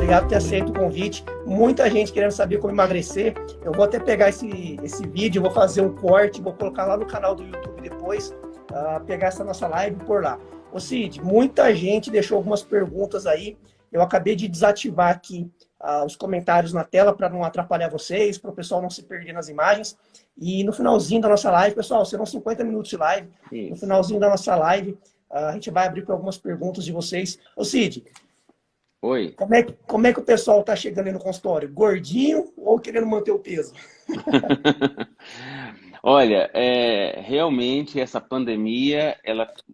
Obrigado por ter aceito o convite. Muita gente querendo saber como emagrecer. Eu vou até pegar esse vídeo, vou fazer um corte, vou colocar lá no canal do YouTube depois, pegar essa nossa live e pôr lá. Ô Cid, muita gente deixou algumas perguntas aí. Eu acabei de desativar aqui os comentários na tela para não atrapalhar vocês, para o pessoal não se perder nas imagens. E no finalzinho da nossa live, pessoal, serão 50 minutos de live. Isso. No finalzinho da nossa live, a gente vai abrir para algumas perguntas de vocês. Ô Cid, oi. Como é que o pessoal está chegando aí no consultório? Gordinho ou querendo manter o peso? Olha, realmente essa pandemia,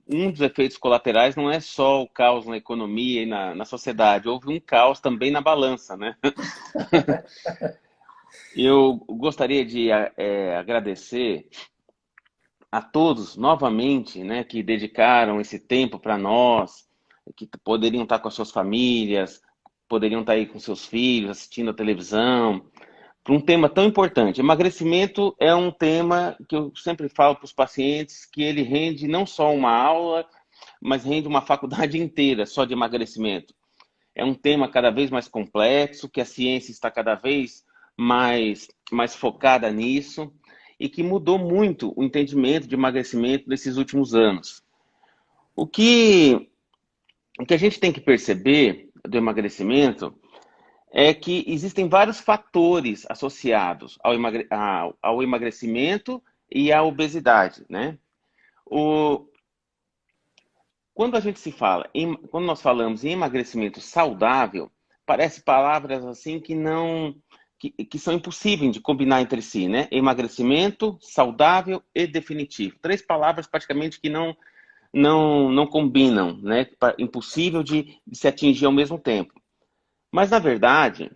um dos efeitos colaterais não é só o caos na economia e na sociedade, houve um caos também na balança, né? Eu gostaria de agradecer a todos novamente, né, que dedicaram esse tempo para nós, que poderiam estar com as suas famílias, poderiam estar aí com seus filhos, assistindo a televisão, para um tema tão importante. Emagrecimento é um tema que eu sempre falo para os pacientes que ele rende não só uma aula, mas rende uma faculdade inteira só de emagrecimento. É um tema cada vez mais complexo, que a ciência está cada vez mais focada nisso e que mudou muito o entendimento de emagrecimento nesses últimos anos. O que a gente tem que perceber do emagrecimento é que existem vários fatores associados ao emagrecimento e à obesidade, né? Quando nós falamos em emagrecimento saudável, parece palavras assim que são impossíveis de combinar entre si, né? Emagrecimento, saudável e definitivo. 3 palavras praticamente que não combinam, né? Impossível de se atingir ao mesmo tempo. Mas, na verdade,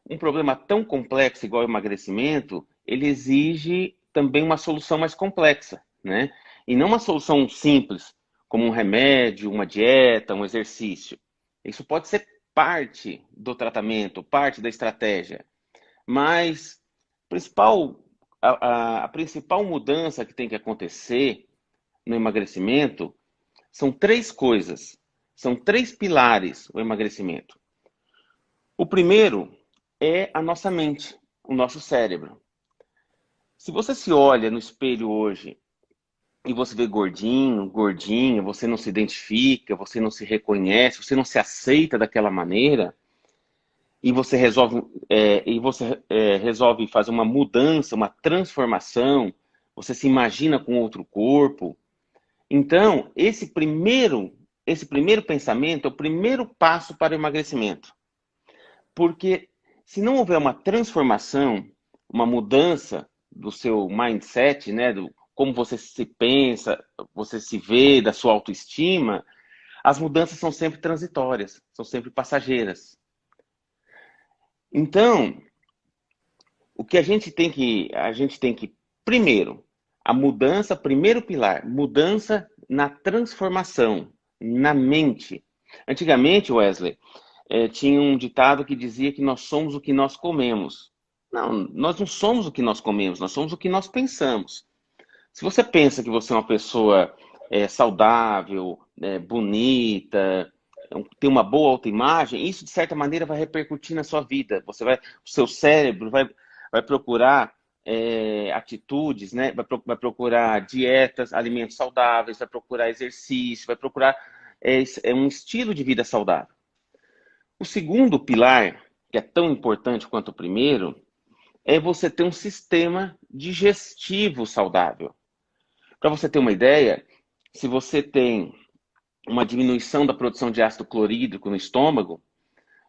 um problema tão complexo igual o emagrecimento, ele exige também uma solução mais complexa, né? E não uma solução simples, como um remédio, uma dieta, um exercício. Isso pode ser parte do tratamento, parte da estratégia. Mas a principal mudança que tem que acontecer no emagrecimento são 3 coisas. São 3 pilares o emagrecimento. O primeiro é a nossa mente, o nosso cérebro. Se você se olha no espelho hoje e você vê gordinho, gordinha, você não se identifica, você não se reconhece, você não se aceita daquela maneira, e você resolve fazer uma mudança, uma transformação, você se imagina com outro corpo. Então, esse primeiro pensamento é o primeiro passo para o emagrecimento. Porque se não houver uma transformação, uma mudança do seu mindset, né, do como você se pensa, você se vê, da sua autoestima, as mudanças são sempre transitórias, são sempre passageiras. Então, o que a gente tem que primeiro, primeiro pilar, mudança na transformação, na mente. Antigamente, Wesley, tinha um ditado que dizia que nós somos o que nós comemos. Não, nós não somos o que nós comemos, nós somos o que nós pensamos. Se você pensa que você é uma pessoa saudável, bonita, tem uma boa autoimagem, isso de certa maneira vai repercutir na sua vida. O seu cérebro vai procurar atitudes, né? Vai procurar dietas, alimentos saudáveis, vai procurar exercício, vai procurar um estilo de vida saudável. O segundo pilar, que é tão importante quanto o primeiro, é você ter um sistema digestivo saudável. Para você ter uma ideia, se você tem uma diminuição da produção de ácido clorídrico no estômago,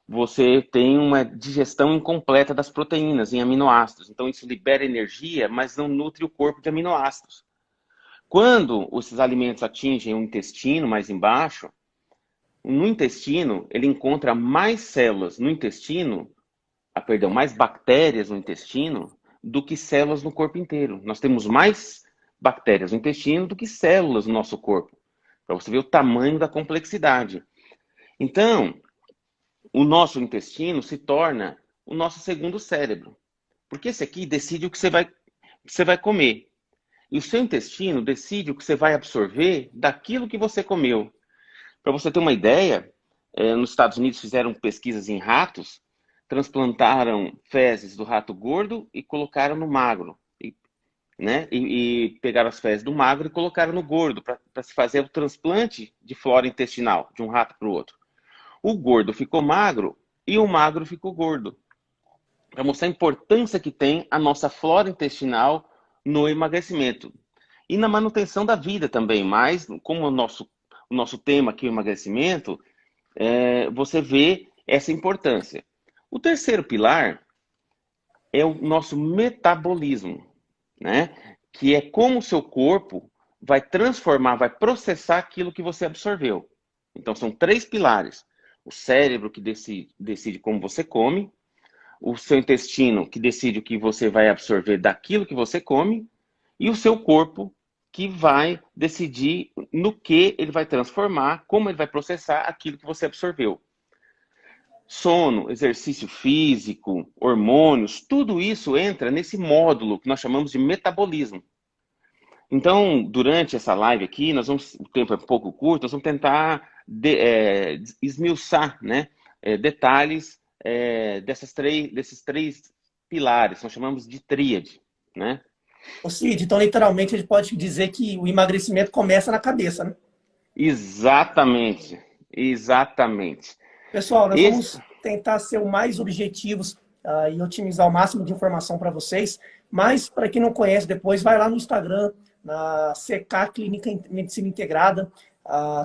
você tem uma digestão incompleta das proteínas em aminoácidos. Então, isso libera energia, mas não nutre o corpo de aminoácidos. Quando esses alimentos atingem o intestino mais embaixo, no intestino, ele encontra mais células no intestino, mais bactérias no intestino, do que células no corpo inteiro. Nós temos mais bactérias no intestino do que células no nosso corpo. Para você ver o tamanho da complexidade. Então, o nosso intestino se torna o nosso segundo cérebro. Porque esse aqui decide o que você vai comer. E o seu intestino decide o que você vai absorver daquilo que você comeu. Para você ter uma ideia, nos Estados Unidos fizeram pesquisas em ratos, transplantaram fezes do rato gordo e colocaram no magro, né? E pegaram as fezes do magro e colocaram no gordo, para se fazer o transplante de flora intestinal, de um rato para o outro. O gordo ficou magro e o magro ficou gordo. Para mostrar a importância que tem a nossa flora intestinal no emagrecimento. E na manutenção da vida também, mas como o nosso tema aqui, o emagrecimento, você vê essa importância. O terceiro pilar é o nosso metabolismo, né? Que é como o seu corpo vai transformar, vai processar aquilo que você absorveu. Então, são 3 pilares. O cérebro, que decide como você come, o seu intestino, que decide o que você vai absorver daquilo que você come, e o seu corpo, que vai decidir no que ele vai transformar, como ele vai processar aquilo que você absorveu. Sono, exercício físico, hormônios, tudo isso entra nesse módulo que nós chamamos de metabolismo. Então, durante essa live aqui, o tempo é um pouco curto, nós vamos tentar esmiuçar, né, detalhes desses 3 pilares, nós chamamos de tríade, né? Ô Cid, então literalmente a gente pode dizer que o emagrecimento começa na cabeça, né? Exatamente, exatamente. Pessoal, nós Esse, vamos tentar ser o mais objetivos e otimizar o máximo de informação para vocês. Mas, para quem não conhece, depois vai lá no Instagram, na CK Clínica Medicina Integrada.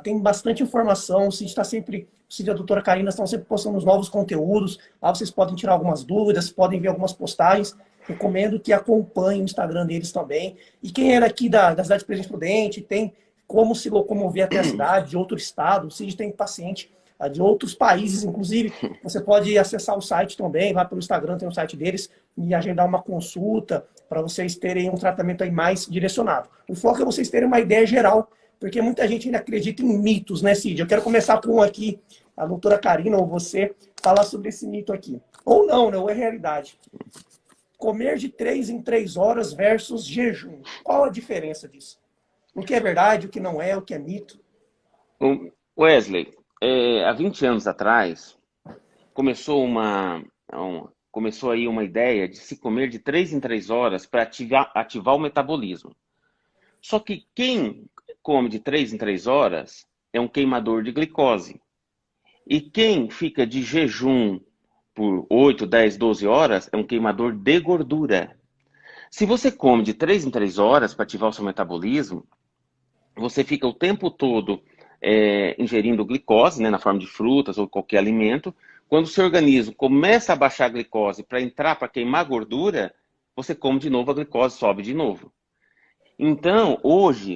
Tem bastante informação. O Cid está sempre, o Cid e a doutora Karina estão sempre postando os novos conteúdos. Lá vocês podem tirar algumas dúvidas, podem ver algumas postagens. Recomendo que acompanhem o Instagram deles também. E quem era aqui da cidade de Presidente Prudente, tem como se locomover até a cidade, de outro estado. O Cid tem paciente de outros países, inclusive, você pode acessar o site também, vai pelo Instagram, tem o site deles, e agendar uma consulta para vocês terem um tratamento aí mais direcionado. O foco é vocês terem uma ideia geral, porque muita gente ainda acredita em mitos, né, Cid? Eu quero começar com um aqui, a doutora Karina ou você, falar sobre esse mito aqui. Ou não, né? Ou é realidade. Comer de 3 em 3 horas versus jejum. Qual a diferença disso? O que é verdade, o que não é, o que é mito? Wesley, há 20 anos atrás, começou aí uma ideia de se comer de 3 em 3 horas para ativar o metabolismo. Só que quem come de 3 em 3 horas é um queimador de glicose. E quem fica de jejum por 8, 10, 12 horas é um queimador de gordura. Se você come de 3 em 3 horas para ativar o seu metabolismo, você fica o tempo todo ingerindo glicose, né, na forma de frutas ou qualquer alimento. Quando o seu organismo começa a baixar a glicose para entrar para queimar gordura, você come de novo, a glicose sobe de novo. Então, hoje,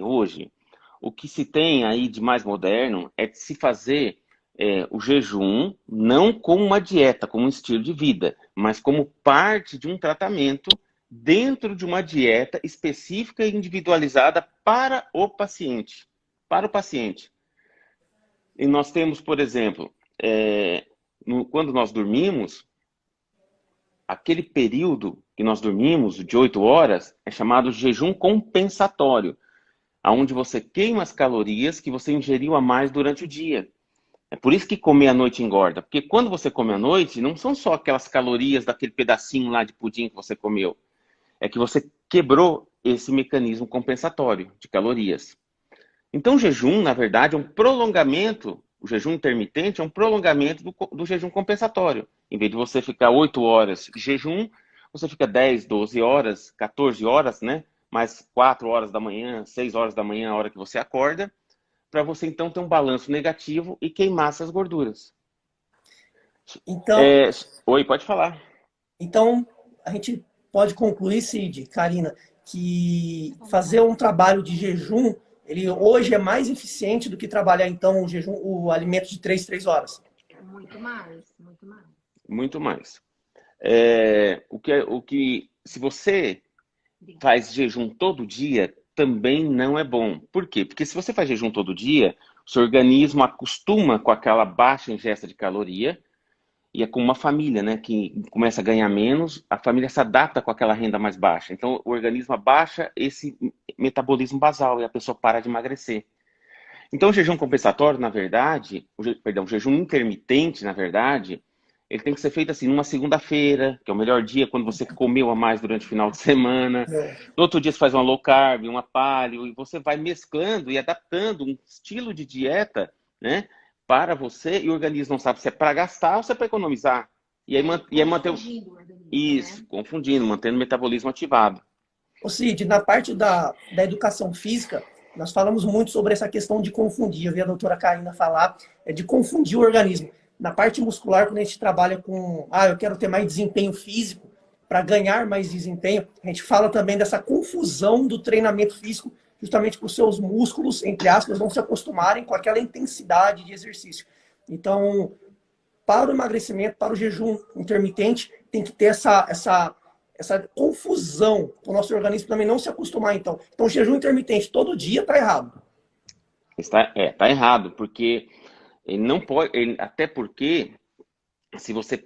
o que se tem aí de mais moderno é de se fazer o jejum não como uma dieta, como um estilo de vida, mas como parte de um tratamento dentro de uma dieta específica e individualizada para o paciente. Para o paciente. E nós temos, por exemplo, quando nós dormimos, aquele período que nós dormimos, de 8 horas, é chamado de jejum compensatório, onde você queima as calorias que você ingeriu a mais durante o dia. É por isso que comer à noite engorda. Porque quando você come à noite, não são só aquelas calorias daquele pedacinho lá de pudim que você comeu. É que você quebrou esse mecanismo compensatório de calorias. Então, o jejum, na verdade, é um prolongamento, o jejum intermitente é um prolongamento do jejum compensatório. Em vez de você ficar 8 horas de jejum, você fica 10, 12 horas, 14 horas, né? Mais 4 horas da manhã, 6 horas da manhã, a hora que você acorda, para você, então, ter um balanço negativo e queimar essas gorduras. Então, Oi, pode falar. então, a gente pode concluir, Cid, Karina, que fazer um trabalho de jejum, ele hoje é mais eficiente do que trabalhar, então, o jejum, o alimento de 3 horas. Muito mais, muito mais. Muito mais. Se você faz jejum todo dia, também não é bom. Por quê? Porque se você faz jejum todo dia, o seu organismo acostuma com aquela baixa ingesta de caloria, e é como uma família, né, que começa a ganhar menos, a família se adapta com aquela renda mais baixa. Então, o organismo abaixa esse metabolismo basal e a pessoa para de emagrecer. Então, o jejum compensatório, na verdade, o jejum intermitente, na verdade, ele tem que ser feito assim, numa segunda-feira, que é o melhor dia, quando você comeu a mais durante o final de semana. É. No outro dia você faz uma low carb, uma paleo, e você vai mesclando e adaptando um estilo de dieta, né, para você, e o organismo não sabe se é para gastar ou se é para economizar. E aí, manter Confundindo o organismo, isso, né? confundindo, mantendo o metabolismo ativado. Ô Cid, na parte da educação física, nós falamos muito sobre essa questão de confundir. Eu vi a doutora Karina falar, de confundir o organismo. Na parte muscular, quando a gente trabalha com, eu quero ter mais desempenho físico, para ganhar mais desempenho, a gente fala também dessa confusão do treinamento físico, justamente para os seus músculos, entre aspas, não se acostumarem com aquela intensidade de exercício. Então, para o emagrecimento, para o jejum intermitente, tem que ter essa confusão para o nosso organismo também não se acostumar, então. Então, jejum intermitente todo dia está errado. Tá errado, porque ele não pode, até porque se você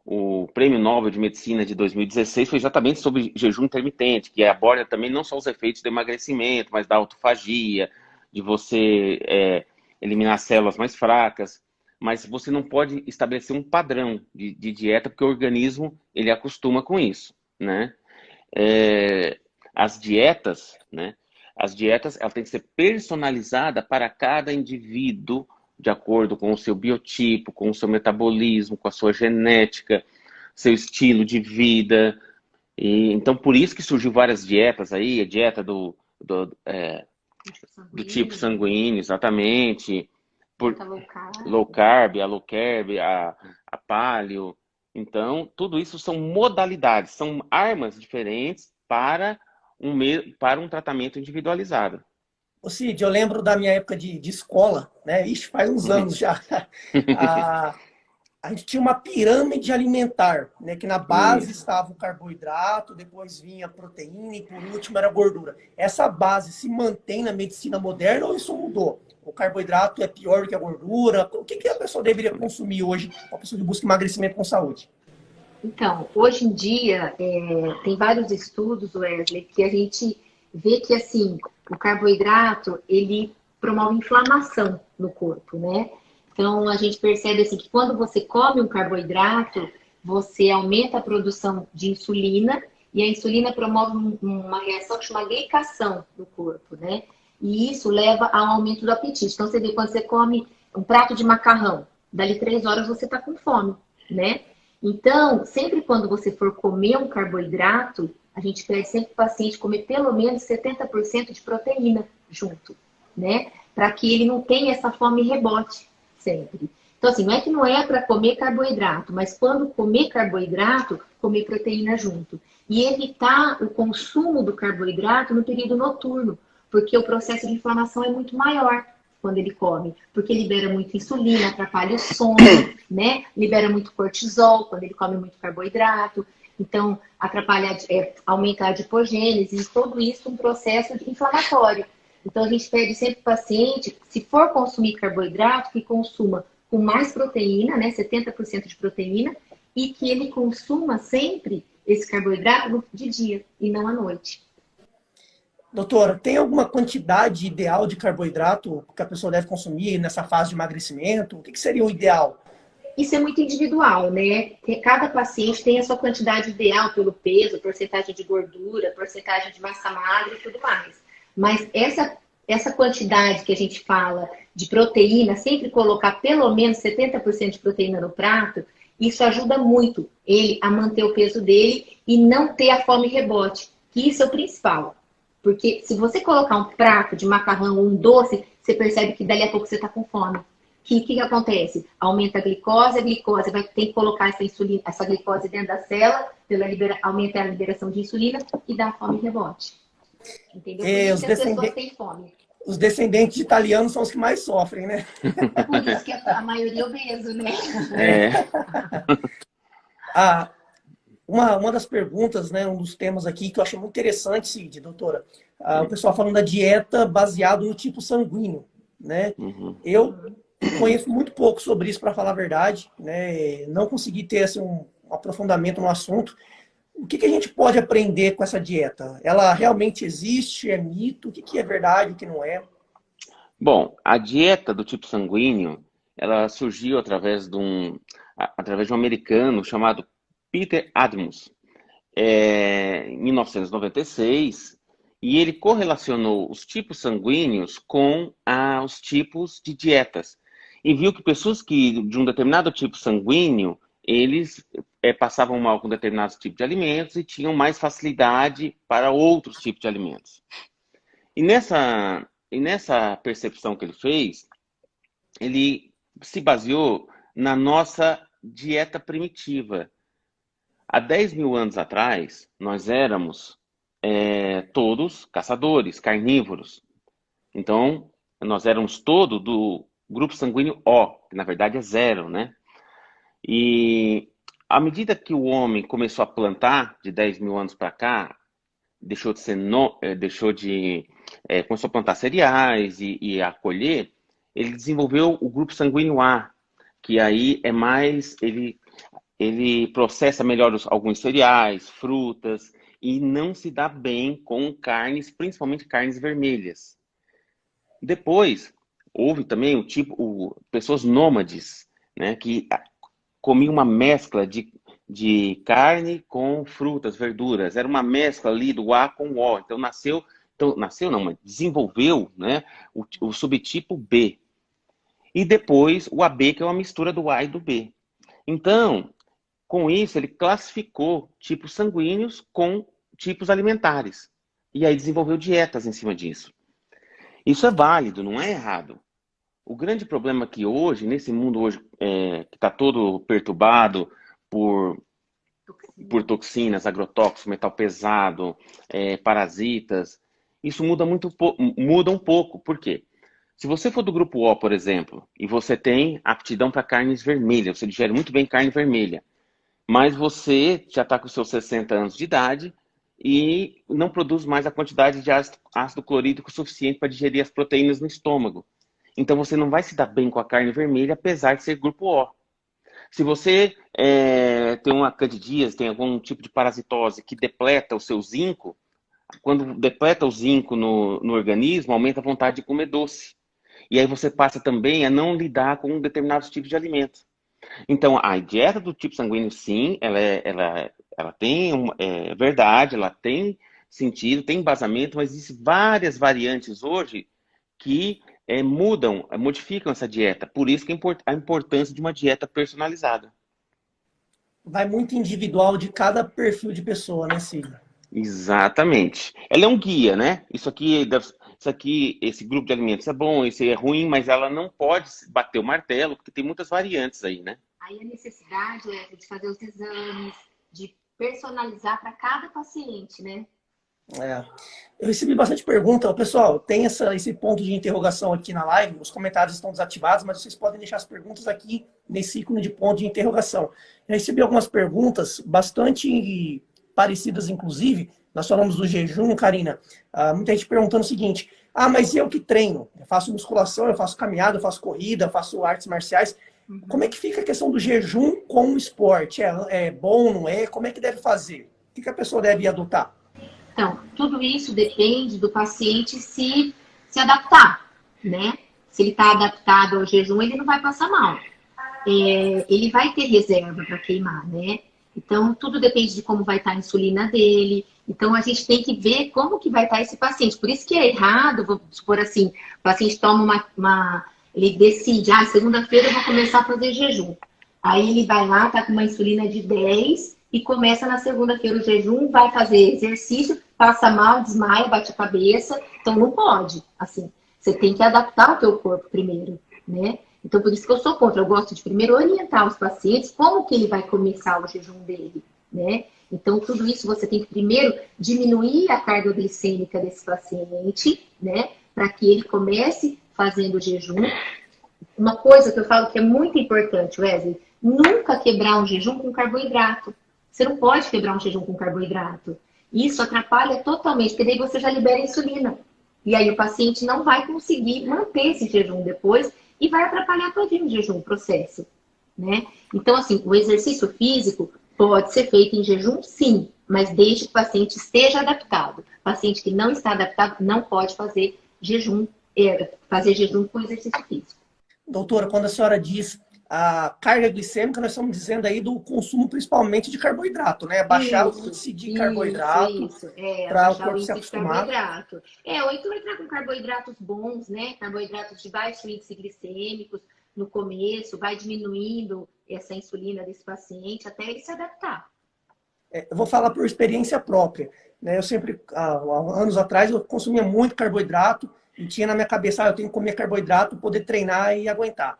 o Prêmio Nobel de Medicina de 2016 foi exatamente sobre jejum intermitente, que aborda também não só os efeitos do emagrecimento, mas da autofagia, de você eliminar células mais fracas, mas você não pode estabelecer um padrão de dieta, porque o organismo ele acostuma com isso, né? As dietas, né? As dietas, ela tem que ser personalizada para cada indivíduo, de acordo com o seu biotipo, com o seu metabolismo, com a sua genética, seu estilo de vida. E, então, por isso que surgiu várias dietas aí, a dieta do tipo sanguíneo, exatamente. Low carb, a low carb, a paleo. Então, tudo isso são modalidades, são armas diferentes para um tratamento individualizado. Ô Cid, eu lembro da minha época de escola, né? Ixi, faz uns anos já. A gente tinha uma pirâmide alimentar, né? Que na base estava o carboidrato, depois vinha a proteína e por último era a gordura. Essa base se mantém na medicina moderna ou isso mudou? O carboidrato é pior do que a gordura? O que a pessoa deveria consumir hoje, uma pessoa que busca emagrecimento com saúde? Então, hoje em dia, tem vários estudos, Wesley, que a gente vê que, assim, o carboidrato, ele promove inflamação no corpo, né? Então, a gente percebe, assim, que quando você come um carboidrato, você aumenta a produção de insulina, e a insulina promove uma reação que chama glicação no corpo, né? E isso leva ao aumento do apetite. Então, você vê, quando você come um prato de macarrão, dali 3 horas você está com fome, né? Então, sempre quando você for comer um carboidrato, a gente pede sempre para o paciente comer pelo menos 70% de proteína junto, né? Para que ele não tenha essa fome rebote sempre. Então, assim, não é que não é para comer carboidrato, mas quando comer carboidrato, comer proteína junto. E evitar o consumo do carboidrato no período noturno, porque o processo de inflamação é muito maior quando ele come, porque libera muito insulina, atrapalha o sono, né? Libera muito cortisol quando ele come muito carboidrato. Então, atrapalha, aumenta a adipogênese, e tudo isso um processo inflamatório. Então, a gente pede sempre para o paciente, se for consumir carboidrato, que consuma com mais proteína, né? 70% de proteína, e que ele consuma sempre esse carboidrato de dia e não à noite. Doutora, tem alguma quantidade ideal de carboidrato que a pessoa deve consumir nessa fase de emagrecimento? O que seria o ideal? Isso é muito individual, né? Cada paciente tem a sua quantidade ideal pelo peso, porcentagem de gordura, porcentagem de massa magra e tudo mais. Mas essa quantidade que a gente fala de proteína, sempre colocar pelo menos 70% de proteína no prato, isso ajuda muito ele a manter o peso dele e não ter a fome rebote, que isso é o principal. Porque se você colocar um prato de macarrão ou um doce, você percebe que dali a pouco você está com fome. O que acontece? Aumenta a glicose vai ter que colocar essa glicose dentro da célula, aumenta a liberação de insulina e dá fome e rebote. Entendeu? Por isso que as pessoas têm fome. Os descendentes de italianos são os que mais sofrem, né? Por isso que a maioria é obeso, né? Uma das perguntas, né, um dos temas aqui que eu achei muito interessante, Cid, doutora, o pessoal falando da dieta baseada no tipo sanguíneo, né? Eu conheço muito pouco sobre isso, para falar a verdade, né? Não consegui ter assim, um aprofundamento no assunto. O que a gente pode aprender com essa dieta? Ela realmente existe? É mito? O que é verdade, o que não é? Bom, a dieta do tipo sanguíneo, ela surgiu através de um americano chamado Peter Adams, em 1996, e ele correlacionou os tipos sanguíneos com os tipos de dietas. E viu que pessoas que de um determinado tipo sanguíneo, eles passavam mal com determinados tipos de alimentos e tinham mais facilidade para outros tipos de alimentos. E nessa percepção que ele fez, ele se baseou na nossa dieta primitiva. Há 10 mil anos atrás, nós éramos todos caçadores, carnívoros. Então, nós éramos todos do grupo sanguíneo O, que na verdade é 0, né? E à medida que o homem começou a plantar, de 10 mil anos para cá, começou a plantar cereais e a colher, ele desenvolveu o grupo sanguíneo A, que aí é mais, ele processa melhor alguns cereais, frutas, e não se dá bem com carnes, principalmente carnes vermelhas. Depois, houve também pessoas nômades, né, que comiam uma mescla de carne com frutas, verduras. Era uma mescla ali do A com o O. Então mas desenvolveu, né, o subtipo B. E depois o AB, que é uma mistura do A e do B. Então, com isso, ele classificou tipos sanguíneos com tipos alimentares. E aí desenvolveu dietas em cima disso. Isso é válido, não é errado. O grande problema é que hoje, nesse mundo hoje que está todo perturbado por toxinas, agrotóxicos, metal pesado, parasitas, isso muda um pouco. Por quê? Se você for do grupo O, por exemplo, e você tem aptidão para carnes vermelhas, você digere muito bem carne vermelha, mas você já está com seus 60 anos de idade e não produz mais a quantidade de ácido clorídrico suficiente para digerir as proteínas no estômago. Então você não vai se dar bem com a carne vermelha, apesar de ser grupo O. Se você tem uma candidíase, tem algum tipo de parasitose que depleta o seu zinco, quando depleta o zinco no organismo, aumenta a vontade de comer doce. E aí você passa também a não lidar com determinados tipos de alimentos. Então, a dieta do tipo sanguíneo, sim, ela tem verdade, ela tem sentido, tem embasamento, mas existem várias variantes hoje que modificam essa dieta. Por isso que a importância de uma dieta personalizada. Vai muito individual de cada perfil de pessoa, né, Cid? Exatamente. Ela é um guia, né? Esse grupo de alimentos é bom, esse é ruim, mas ela não pode bater o martelo, porque tem muitas variantes aí, né? Aí a necessidade é de fazer os exames, de personalizar para cada paciente, né? Eu recebi bastante pergunta. Pessoal, tem esse ponto de interrogação aqui na live. Os comentários estão desativados, mas vocês podem deixar as perguntas aqui nesse ícone de ponto de interrogação. Eu recebi algumas perguntas bastante parecidas, inclusive. Nós falamos do jejum, Karina. Muita gente perguntando o seguinte: mas eu que treino? Eu faço musculação, eu faço caminhada, eu faço corrida, eu faço artes marciais. Como é que fica a questão do jejum com o esporte? É bom, não é? Como é que deve fazer? O que a pessoa deve adotar? Então, tudo isso depende do paciente se adaptar, né? Se ele está adaptado ao jejum, ele não vai passar mal. Ele vai ter reserva para queimar, né? Então, tudo depende de como vai estar a insulina dele. Então, a gente tem que ver como que vai estar esse paciente. Por isso que é errado, vou supor assim, o paciente toma ele decide, segunda-feira eu vou começar a fazer jejum. Aí ele vai lá, tá com uma insulina de 10 e começa na segunda-feira o jejum, vai fazer exercício, passa mal, desmaia, bate a cabeça. Então, não pode, assim. Você tem que adaptar o teu corpo primeiro, né? Então, por isso que eu sou contra. Eu gosto de primeiro orientar os pacientes como que ele vai começar o jejum dele, né? Então, tudo isso você tem que primeiro diminuir a carga glicêmica desse paciente, né? Para que ele comece fazendo o jejum. Uma coisa que eu falo que é muito importante, Wesley, nunca quebrar um jejum com carboidrato. Você não pode quebrar um jejum com carboidrato. Isso atrapalha totalmente, porque daí você já libera insulina. E aí o paciente não vai conseguir manter esse jejum depois e vai atrapalhar todinho o jejum, o processo, né? Então, assim, o exercício físico pode ser feito em jejum, sim, mas desde que o paciente esteja adaptado. O paciente que não está adaptado não pode fazer jejum fazer jejum com exercício físico. Doutora, quando a senhora diz a carga glicêmica, nós estamos dizendo aí do consumo principalmente de carboidrato, né? Baixar o índice de carboidrato para o baixar o corpo se índice de acostumar. carboidrato. Ou então entrar com carboidratos bons, né? Carboidratos de baixo índice glicêmicos no começo, vai diminuindo essa insulina desse paciente até ele se adaptar. Eu vou falar por experiência própria, né? Eu sempre, há anos atrás, eu consumia muito carboidrato e tinha na minha cabeça, eu tenho que comer carboidrato, poder treinar e aguentar.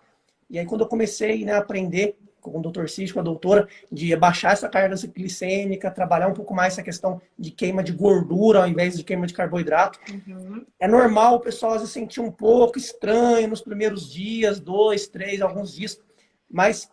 E aí, quando eu comecei, né, a aprender com o Dr. Cid, com a doutora, de baixar essa carga glicêmica, trabalhar um pouco mais essa questão de queima de gordura ao invés de queima de carboidrato, é normal o pessoal às vezes sentir um pouco estranho nos primeiros dias, 2, 3, alguns dias, mas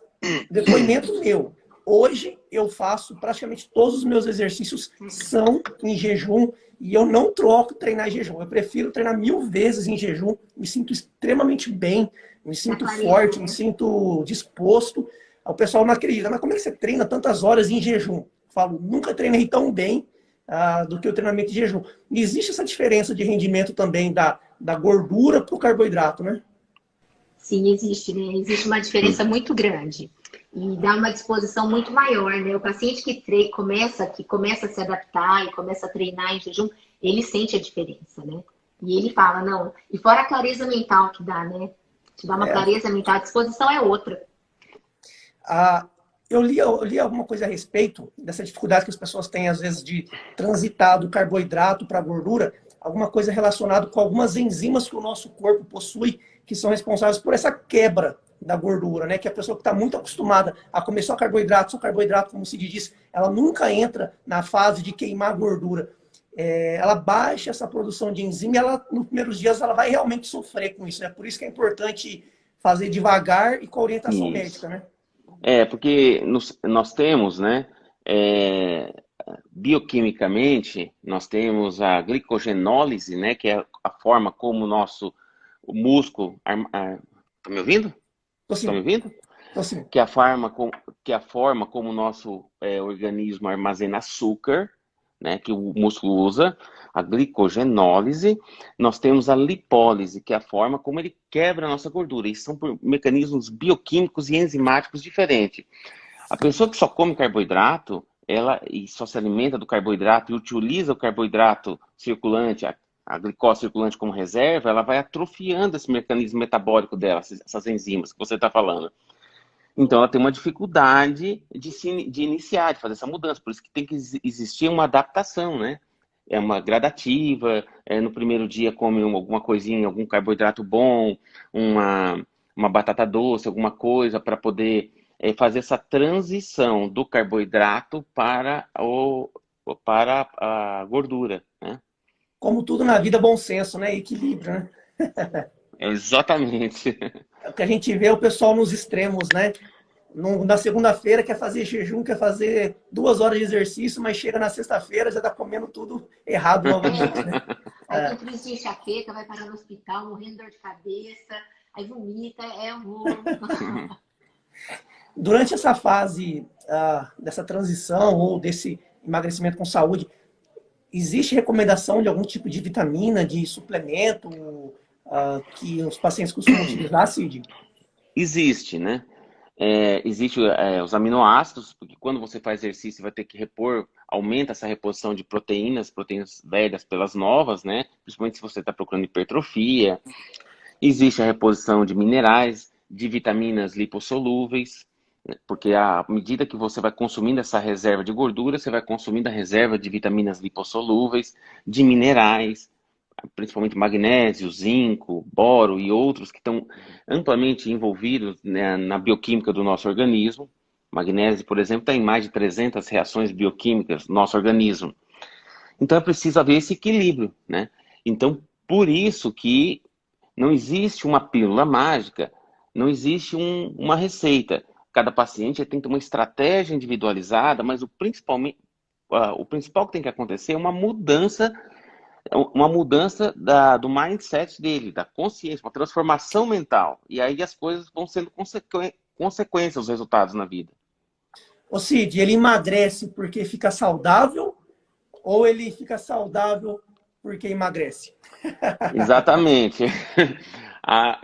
depoimento meu. Hoje eu faço praticamente todos os meus exercícios são em jejum e eu não troco treinar em jejum. Eu prefiro treinar 1000 vezes em jejum, me sinto extremamente bem, me sinto forte, me sinto disposto. O pessoal não acredita, mas como é que você treina tantas horas em jejum? Eu falo, nunca treinei tão bem do que o treinamento em jejum. E existe essa diferença de rendimento também da gordura para o carboidrato, né? Sim, existe, né? Existe uma diferença muito grande. E dá uma disposição muito maior, né? O paciente que começa a se adaptar e começa a treinar em jejum, ele sente a diferença, né? E ele fala, não. E fora a clareza mental que dá, né? Te dá uma clareza mental, a disposição é outra. Eu li alguma coisa a respeito dessa dificuldade que as pessoas têm, às vezes, de transitar do carboidrato para a gordura, alguma coisa relacionada com algumas enzimas que o nosso corpo possui, que são responsáveis por essa quebra da gordura, né? Que a pessoa que está muito acostumada a comer só carboidrato, como se diz, ela nunca entra na fase de queimar gordura. Ela baixa essa produção de enzima e ela, nos primeiros dias ela vai realmente sofrer com isso. É por isso que é importante fazer devagar e com a orientação médica, né? Porque nós temos, né, bioquimicamente, nós temos a glicogenólise, né, que é a forma como o músculo... Tá me ouvindo? Estão me ouvindo? Sim. Que é a forma como o nosso organismo armazena açúcar, né, que o músculo usa, a glicogenólise. Nós temos a lipólise, que é a forma como ele quebra a nossa gordura. Isso são por mecanismos bioquímicos e enzimáticos diferentes. A pessoa que só come carboidrato, e só se alimenta do carboidrato e utiliza o carboidrato circulante, a glicose circulante como reserva, ela vai atrofiando esse mecanismo metabólico dela, essas enzimas que você está falando. Então, ela tem uma dificuldade de iniciar, de fazer essa mudança. Por isso que tem que existir uma adaptação, né? É uma gradativa. No primeiro dia come alguma coisinha, algum carboidrato bom, uma batata doce, alguma coisa para poder fazer essa transição do carboidrato para a gordura, né? Como tudo na vida, bom senso, né? Equilíbrio, né? Exatamente. O que a gente vê é o pessoal nos extremos, né? Na segunda-feira quer fazer jejum, quer fazer 2 horas de exercício, mas chega na sexta-feira já tá comendo tudo errado novamente, né? Aí tem crise de enxaqueca, vai parar no hospital, morrendo de dor de cabeça, aí vomita, Durante essa fase dessa transição ou desse emagrecimento com saúde, existe recomendação de algum tipo de vitamina, de suplemento que os pacientes costumam utilizar, Cid? Existe, né? Existe os aminoácidos, porque quando você faz exercício vai ter que repor, aumenta essa reposição de proteínas velhas pelas novas, né? Principalmente se você está procurando hipertrofia. Existe a reposição de minerais, de vitaminas lipossolúveis, né? Porque à medida que você vai consumindo essa reserva de gordura, você vai consumindo a reserva de vitaminas lipossolúveis, de minerais, principalmente magnésio, zinco, boro e outros que estão amplamente envolvidos, né, na bioquímica do nosso organismo. Magnésio, por exemplo, está em mais de 300 reações bioquímicas no nosso organismo. Então é preciso haver esse equilíbrio, né? Então, por isso que não existe uma pílula mágica, não existe uma receita. Cada paciente tem que ter uma estratégia individualizada, mas o principal que tem que acontecer é uma mudança do mindset dele, da consciência, uma transformação mental. E aí as coisas vão sendo consequências dos resultados na vida. Ô Cid, ele emagrece porque fica saudável ou ele fica saudável porque emagrece. Exatamente. A-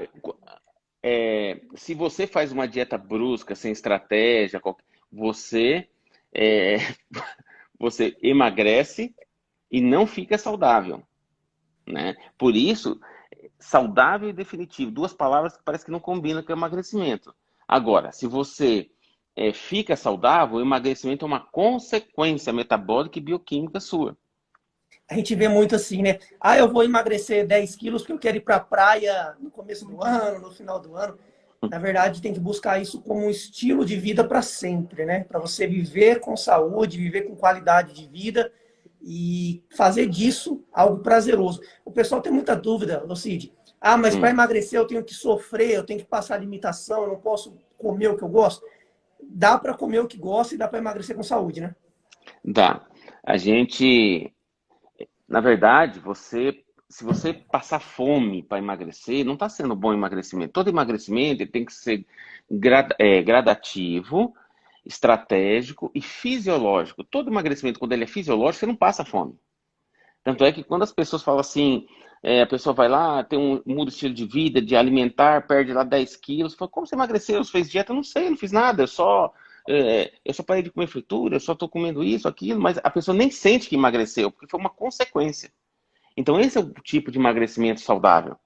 Se você faz uma dieta brusca, sem estratégia, você, é, você emagrece e não fica saudável, né? Por isso, saudável e definitivo, duas palavras que parece que não combinam com o emagrecimento. Agora, se você fica saudável, o emagrecimento é uma consequência metabólica e bioquímica sua. A gente vê muito assim, né? Ah, eu vou emagrecer 10 quilos porque eu quero ir para a praia no começo do ano, no final do ano. Na verdade, tem que buscar isso como um estilo de vida para sempre, né? Para você viver com saúde, viver com qualidade de vida e fazer disso algo prazeroso. O pessoal tem muita dúvida, Lucide. Ah, mas para Hum, emagrecer eu tenho que sofrer, eu tenho que passar limitação, eu não posso comer o que eu gosto. Dá para comer o que gosta e dá para emagrecer com saúde, né? dá. A gente, na verdade, se você passar fome para emagrecer, não está sendo bom emagrecimento. Todo emagrecimento ele tem que ser gradativo, estratégico e fisiológico. Todo emagrecimento, quando ele é fisiológico, você não passa fome. Tanto é que quando as pessoas falam assim, a pessoa vai lá, tem muda o estilo de vida, de alimentar, perde lá 10 quilos. Fala, como você emagreceu? Você fez dieta? Eu não sei, eu não fiz nada. Eu só parei de comer fritura, eu só estou comendo isso, aquilo. Mas a pessoa nem sente que emagreceu, porque foi uma consequência. Então esse é o tipo de emagrecimento saudável.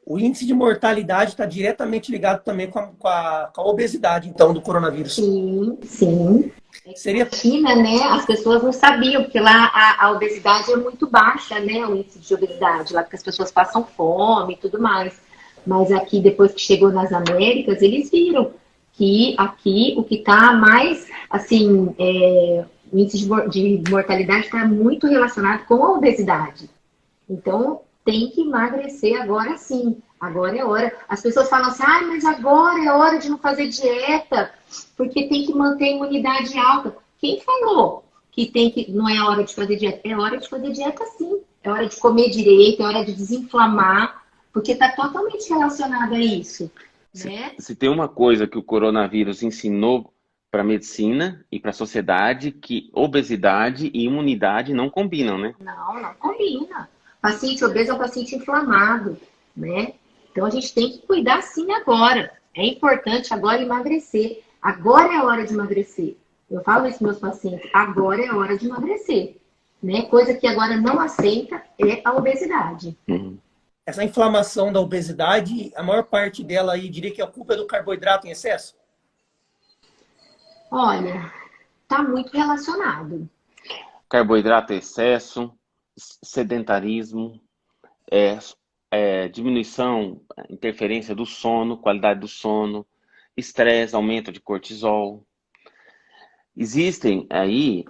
O índice de mortalidade está diretamente ligado também com a obesidade, então, do coronavírus. Sim, sim. Na Seria. China, né, as pessoas não sabiam, porque lá a obesidade é muito baixa, né, o índice de obesidade, lá porque as pessoas passam fome e tudo mais. Mas aqui, depois que chegou nas Américas, eles viram que aqui o que está mais, assim, o índice de mortalidade está muito relacionado com a obesidade. Então, tem que emagrecer agora sim. Agora é hora. As pessoas falam assim, ah, mas agora é hora de não fazer dieta, porque tem que manter a imunidade alta. Quem falou que não é hora de fazer dieta? É hora de fazer dieta sim. É hora de comer direito, é hora de desinflamar, porque está totalmente relacionado a isso, né? Se tem uma coisa que o coronavírus ensinou para a medicina e para a sociedade, que obesidade e imunidade não combinam, né? Não, não combina. Paciente obeso é um paciente inflamado, né? Então a gente tem que cuidar sim agora. É importante agora emagrecer. Agora é a hora de emagrecer. Eu falo isso para meus pacientes. Agora é a hora de emagrecer. Né? Coisa que agora não aceita é a obesidade. Uhum. Essa inflamação da obesidade, a maior parte dela aí, diria que a culpa é do carboidrato em excesso? Olha, tá muito relacionado. Carboidrato em excesso, sedentarismo, diminuição, interferência do sono, qualidade do sono, estresse, aumento de cortisol. Existem aí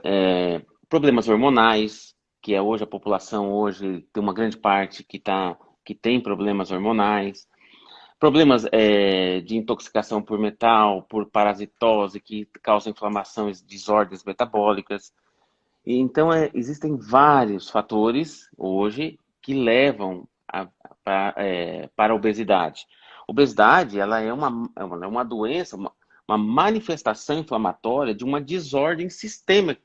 problemas hormonais, que é hoje a população hoje tem uma grande parte que tem problemas hormonais, problemas de intoxicação por metal, por parasitose, que causam inflamação e desordens metabólicas. E, então, existem vários fatores hoje que levam para a obesidade. Obesidade, ela é uma doença, uma manifestação inflamatória de uma desordem sistêmica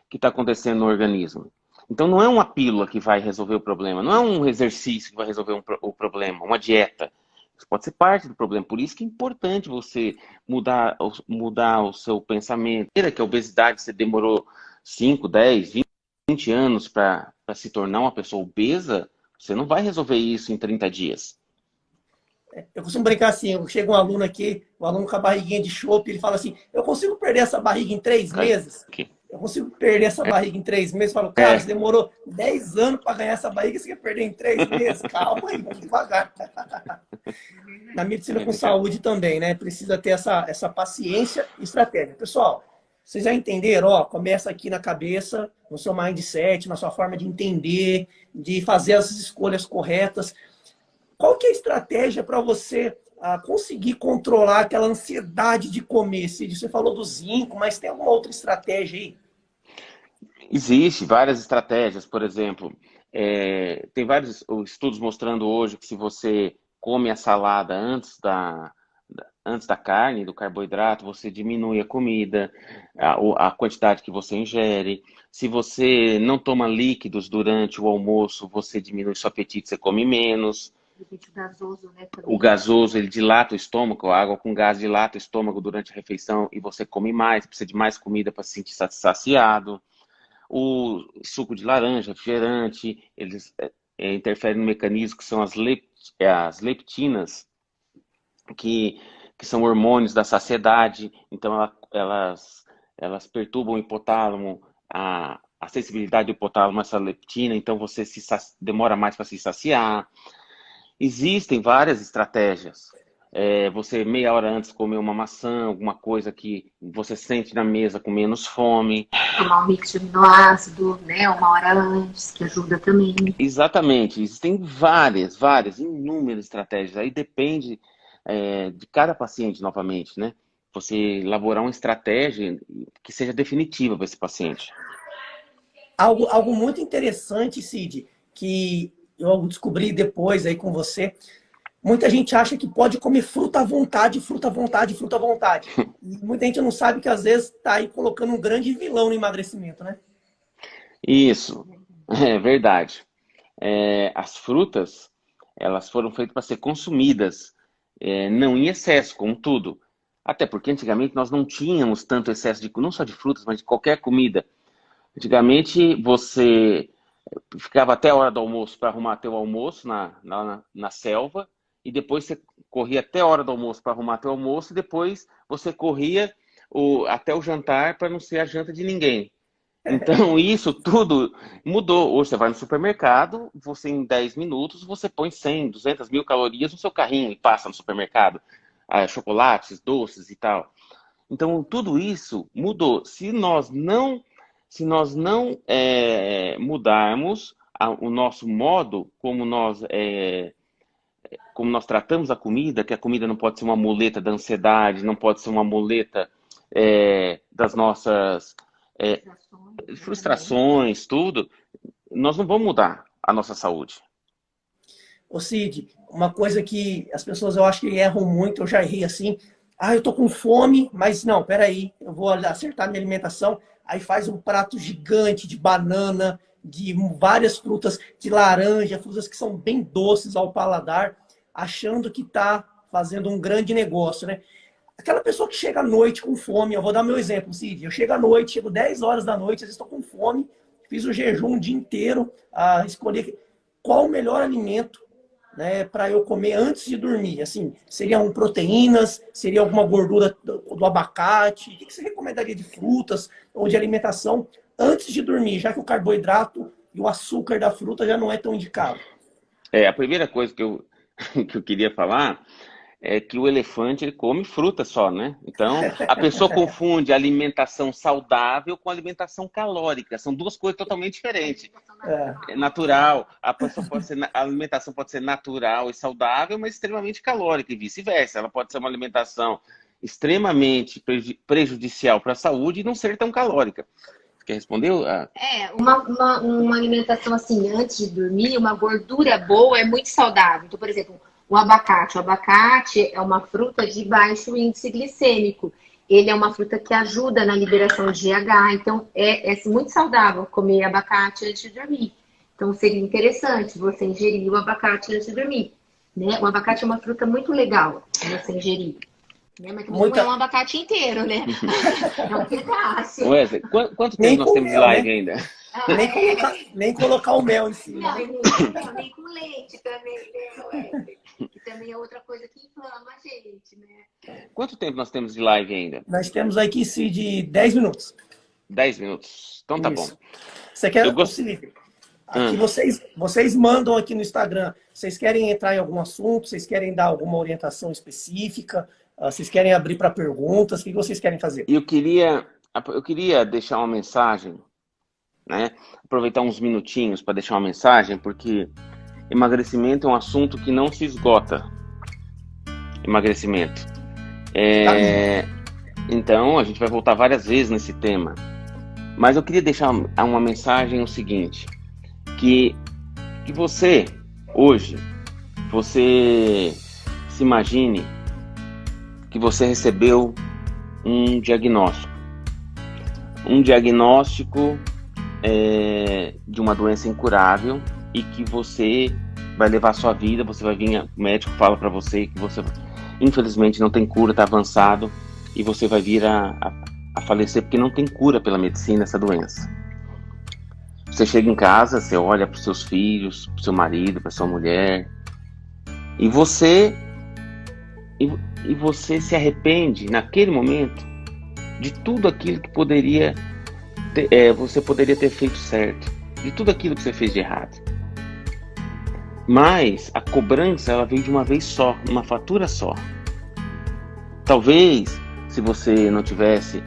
que está acontecendo no organismo. Então, não é uma pílula que vai resolver o problema, não é um exercício que vai resolver o problema, uma dieta. Isso pode ser parte do problema. Por isso que é importante você mudar o seu pensamento. Que a obesidade, você demorou 5, 10, 20 anos para se tornar uma pessoa obesa, você não vai resolver isso em 30 dias. Eu costumo brincar assim, chega um aluno aqui, um aluno com a barriguinha de chope, ele fala assim, eu consigo perder essa barriga em 3 meses? Aqui. Eu consigo perder essa barriga em 3 meses? Eu falo, cara, você demorou 10 anos para ganhar essa barriga, você quer perder em 3 meses? Calma aí, vamos devagar. Na medicina com saúde também, né? Precisa ter essa paciência e estratégia. Pessoal, vocês já entenderam? Ó, começa aqui na cabeça, no seu mindset, na sua forma de entender, de fazer as escolhas corretas. Qual que é a estratégia para você conseguir controlar aquela ansiedade de comer? Cid, você falou do zinco, mas tem alguma outra estratégia aí? Existem várias estratégias, por exemplo, tem vários estudos mostrando hoje que se você come a salada antes da carne, do carboidrato, você diminui a comida, a quantidade que você ingere. Se você não toma líquidos durante o almoço, você diminui seu apetite, você come menos. O gasoso, né, O gasoso, ele dilata o estômago, a água com gás dilata o estômago durante a refeição e você come mais, precisa de mais comida para se sentir saciado. O suco de laranja, refrigerante, eles interferem no mecanismo que são as leptinas, que são hormônios da saciedade. Então, elas perturbam o hipotálamo, a sensibilidade do hipotálamo a essa leptina, então você demora mais para se saciar. Existem várias estratégias. Você meia hora antes comer uma maçã, alguma coisa que você sente na mesa com menos fome. Tomar um mix de aminoácido, né, uma hora antes, que ajuda também. Exatamente. Existem várias, inúmeras estratégias. Aí depende de cada paciente, novamente, né? Você elaborar uma estratégia que seja definitiva para esse paciente. Algo muito interessante, Cid, que eu descobri depois aí com você. Muita gente acha que pode comer fruta à vontade, fruta à vontade, fruta à vontade. E muita gente não sabe que às vezes está aí colocando um grande vilão no emagrecimento, né? Isso, é verdade. As frutas, elas foram feitas para ser consumidas, não em excesso, como tudo. Até porque antigamente nós não tínhamos tanto excesso não só de frutas, mas de qualquer comida. Antigamente você ficava até a hora do almoço para arrumar teu almoço na selva, e depois você corria até a hora do almoço para arrumar teu almoço, e depois você corria até o jantar para não ser a janta de ninguém. Então isso tudo mudou. Hoje você vai no supermercado, você em 10 minutos você põe 100, 200 mil calorias no seu carrinho e passa no supermercado. Chocolates, doces e tal. Então tudo isso mudou. Se nós não mudarmos o nosso modo como nós tratamos a comida, que a comida não pode ser uma muleta da ansiedade, não pode ser uma muleta das nossas frustrações, tudo, nós não vamos mudar a nossa saúde. Ô Cid, uma coisa que as pessoas eu acho que erram muito, eu já errei assim, eu tô com fome, mas não, peraí, eu vou acertar minha alimentação, aí faz um prato gigante de banana, de várias frutas, de laranja, frutas que são bem doces ao paladar, achando que tá fazendo um grande negócio, né? Aquela pessoa que chega à noite com fome, eu vou dar meu exemplo, Cid, eu chego à noite, chego 10 horas da noite, às vezes estou com fome, fiz o jejum o dia inteiro, a escolher qual o melhor alimento, né, para eu comer antes de dormir. Assim, seriam proteínas, seria alguma gordura do abacate, o que você recomendaria de frutas ou de alimentação antes de dormir, já que o carboidrato e o açúcar da fruta já não é tão indicado? A primeira coisa que eu queria falar é que o elefante ele come fruta só, né? Então, a pessoa confunde alimentação saudável com alimentação calórica. São duas coisas totalmente diferentes. É natural. A alimentação pode ser natural e saudável, mas extremamente calórica e vice-versa. Ela pode ser uma alimentação extremamente prejudicial para a saúde e não ser tão calórica. Você quer responder? Uma alimentação assim, antes de dormir, uma gordura boa é muito saudável. Então, por exemplo, o abacate é uma fruta de baixo índice glicêmico. Ele é uma fruta que ajuda na liberação de GH. Então, é muito saudável comer abacate antes de dormir. Então, seria interessante você ingerir o abacate antes de dormir. Né? O abacate é uma fruta muito legal você ingerir. Né? Mas não é um abacate inteiro, né? É um pedaço. Wesley, quanto tempo nós temos de live ainda? Nem colocar o mel em cima. Nem com leite também, né, Wesley? Que também é outra coisa que inflama a gente, né? Quanto tempo nós temos de live ainda? Nós temos aqui de 10 minutos. 10 minutos. Então tá bom. Você quer... Aqui vocês mandam aqui no Instagram. Vocês querem entrar em algum assunto? Vocês querem dar alguma orientação específica? Vocês querem abrir para perguntas? O que vocês querem fazer? Eu queria deixar uma mensagem, né? Aproveitar uns minutinhos para deixar uma mensagem, porque emagrecimento é um assunto que não se esgota. Emagrecimento. Então, a gente vai voltar várias vezes nesse tema. Mas eu queria deixar uma mensagem o seguinte, que você, hoje, você se imagine que você recebeu um diagnóstico. Um diagnóstico de uma doença incurável e que você vai levar a sua vida, você vai vir, o médico fala para você que você infelizmente não tem cura, está avançado e você vai vir a falecer porque não tem cura pela medicina essa doença. Você chega em casa, você olha para os seus filhos, para o seu marido, para sua mulher e você se arrepende naquele momento de tudo aquilo que você poderia ter feito certo, de tudo aquilo que você fez de errado. Mas a cobrança, ela veio de uma vez só, uma fatura só. Talvez, se você não tivesse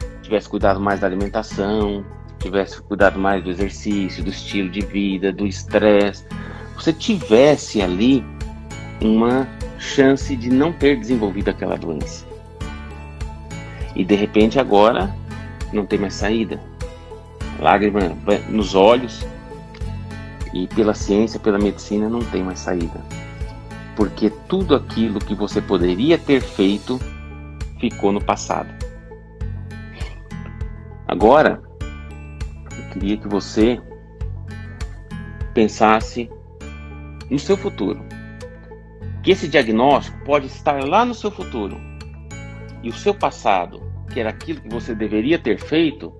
cuidado mais da alimentação, tivesse cuidado mais do exercício, do estilo de vida, do estresse, você tivesse ali uma chance de não ter desenvolvido aquela doença. E de repente agora não tem mais saída. Lágrima nos olhos e pela ciência, pela medicina não tem mais saída. Porque tudo aquilo que você poderia ter feito ficou no passado. Agora, eu queria que você pensasse no seu futuro. Que esse diagnóstico pode estar lá no seu futuro. E o seu passado, que era aquilo que você deveria ter feito,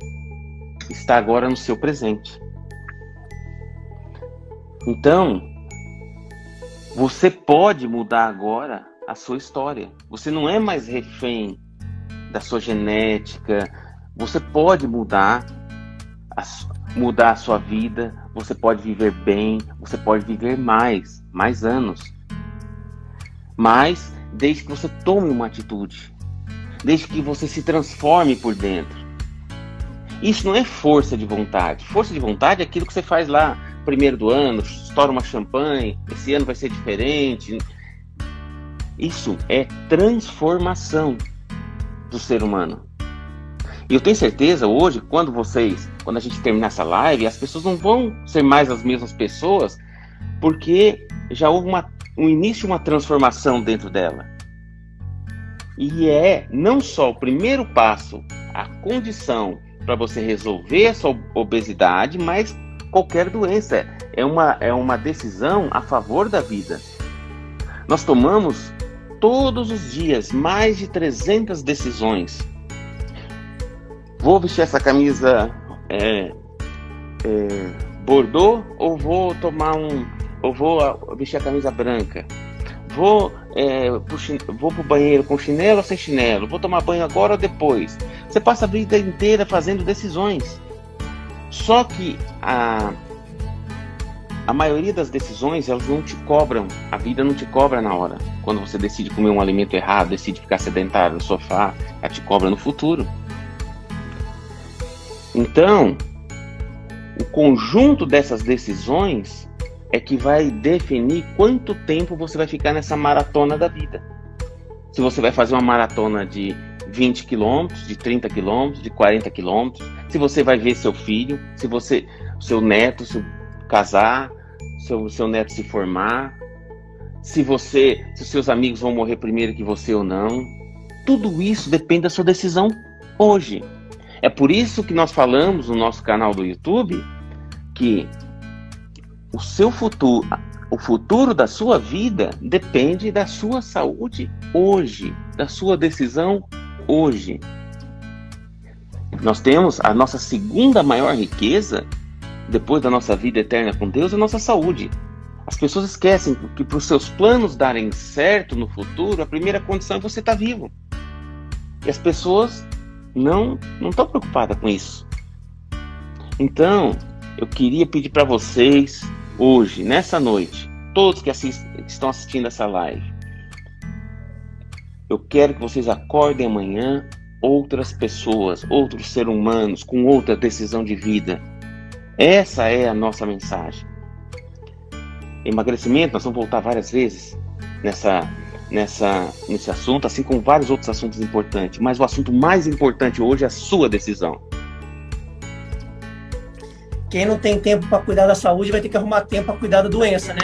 está agora no seu presente. Então, você pode mudar agora a sua história. Você não é mais refém da sua genética. Você pode mudar a sua vida. Você pode viver bem. Você pode viver mais anos. Mas desde que você tome uma atitude. Desde que você se transforme por dentro. Isso não é força de vontade. Força de vontade é aquilo que você faz lá, primeiro do ano, estoura uma champanhe, esse ano vai ser diferente. Isso é transformação do ser humano. E eu tenho certeza hoje, quando a gente terminar essa live, as pessoas não vão ser mais as mesmas pessoas, porque já houve um início de uma transformação dentro dela. E é não só o primeiro passo, a condição para você resolver a sua obesidade, mas qualquer doença. É uma decisão a favor da vida. Nós tomamos todos os dias mais de 300 decisões. Vou vestir essa camisa bordô ou vou vestir a camisa branca? Vou pro banheiro com chinelo ou sem chinelo? Vou tomar banho agora ou depois? Você passa a vida inteira fazendo decisões. Só que a maioria das decisões, elas não te cobram. A vida não te cobra na hora. Quando você decide comer um alimento errado, decide ficar sedentário no sofá, ela te cobra no futuro. Então, o conjunto dessas decisões é que vai definir quanto tempo você vai ficar nessa maratona da vida. Se você vai fazer uma maratona de 20 quilômetros, de 30 quilômetros, de 40 quilômetros, se você vai ver seu filho, seu neto se casar, seu neto se formar, se os seus amigos vão morrer primeiro que você ou não. Tudo isso depende da sua decisão hoje. É por isso que nós falamos no nosso canal do YouTube que o futuro da sua vida depende da sua saúde hoje, da sua decisão hoje. Nós temos a nossa segunda maior riqueza, depois da nossa vida eterna com Deus, é a nossa saúde. As pessoas esquecem que para os seus planos darem certo no futuro, a primeira condição é você estar vivo. E as pessoas não estão preocupadas com isso. Então, eu queria pedir para vocês, hoje, nessa noite, todos que estão assistindo essa live, eu quero que vocês acordem amanhã outras pessoas, outros seres humanos com outra decisão de vida. Essa é a nossa mensagem. Emagrecimento, nós vamos voltar várias vezes nesse assunto, assim como vários outros assuntos importantes, mas o assunto mais importante hoje é a sua decisão. Quem não tem tempo para cuidar da saúde vai ter que arrumar tempo para cuidar da doença, né?